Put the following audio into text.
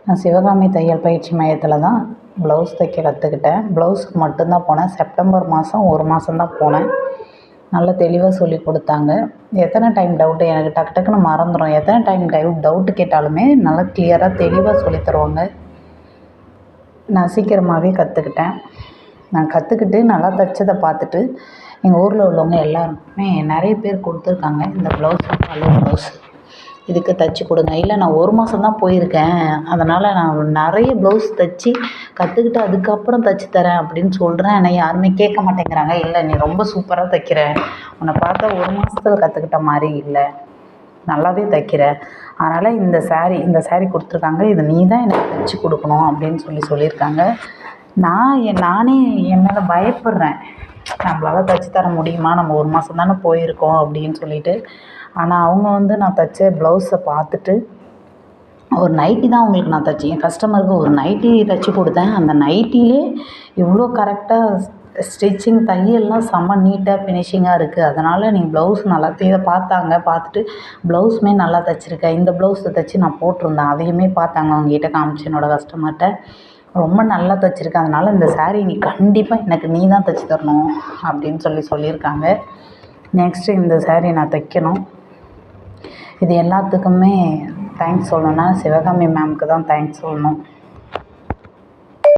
நான் சிவகாமி தையல் பயிற்சி மையத்தில் தான் ப்ளவுஸ் தைக்க கற்றுக்கிட்டேன். ப்ளவுஸுக்கு மட்டும்தான் போனேன். செப்டம்பர் மாதம் 1 மாதம் தான் போனேன். நல்லா தெளிவாக சொல்லிக் கொடுத்தாங்க. எத்தனை டைம் டவுட்டு எனக்கு டக்கு டக்குன்னு மறந்துடும். எத்தனை டைம் டவுட்டு கேட்டாலுமே நல்லா கிளியராக தெளிவாக சொல்லித் தருவாங்க. நான் சீக்கிரமாகவே கற்றுக்கிட்டேன். நான் கற்றுக்கிட்டு நல்லா தைச்சதை பார்த்துட்டு எங்கள் ஊரில் உள்ளவங்க எல்லாருக்குமே நிறைய பேர் கொடுத்துருக்காங்க. இந்த ப்ளவுஸ் பல்லு ப்ளவுஸ் இதுக்கு தைச்சி கொடுங்க. இல்லை நான் 1 மாதம் தான் போயிருக்கேன், அதனால் நான் நிறைய ப்ளவுஸ் தைச்சி கற்றுக்கிட்டு அதுக்கப்புறம் தைச்சி தரேன் அப்படின்னு சொல்கிறேன். ஆனால் யாருமே கேட்க மாட்டேங்கிறாங்க. இல்லை நீ ரொம்ப சூப்பராக தைக்கிற, உன்னை பார்த்தா 1 மாதத்துல கற்றுக்கிட்ட மாதிரி இல்லை, நல்லாவே தைக்கிற, அதனால் இந்த ஸாரீ கொடுத்துருக்காங்க, இது நீ தான் எனக்கு தைச்சி கொடுக்கணும் அப்படின்னு சொல்லியிருக்காங்க. நானே என் மேலே பயப்படுறேன், நம்மளால் தைச்சி தர முடியுமா, நம்ம 1 மாதம் தானே போயிருக்கோம் அப்படின்னு சொல்லிட்டு. ஆனால் அவங்க நான் தைச்ச ப்ளவுஸை பார்த்துட்டு ஒரு நைட்டி தான் அவங்களுக்கு நான் தைச்சேன். என் கஸ்டமருக்கு ஒரு நைட்டி தைச்சி கொடுத்தேன். அந்த நைட்டிலே இவ்வளோ கரெக்டாக ஸ்டிச்சிங் தையல்லாம் செம்ம நீட்டாக ஃபினிஷிங்காக இருக்குது. அதனால் நீ ப்ளவுஸ் நல்லா இதை பார்த்துட்டு ப்ளவுஸுமே நல்லா தைச்சிருக்க, இந்த ப்ளவுஸை தைச்சி நான் போட்டிருந்தேன், அதையுமே பார்த்தாங்க. அவங்ககிட்ட காமிச்சு என்னோடய கஸ்டமர்கிட்ட ரொம்ப நல்லா தைச்சிருக்க, அதனால் இந்த ஸாரீ நீ கண்டிப்பாக எனக்கு நீ தான் தைச்சி தரணும் அப்படின்னு சொல்லியிருக்காங்க. நெக்ஸ்ட்டு இந்த ஸாரீ நான் தைக்கணும். இது எல்லாத்துக்குமே தேங்க்ஸ் சொல்லணுன்னா சிவகாமி மேம்க்கு தான் தேங்க்ஸ் சொல்லணும்.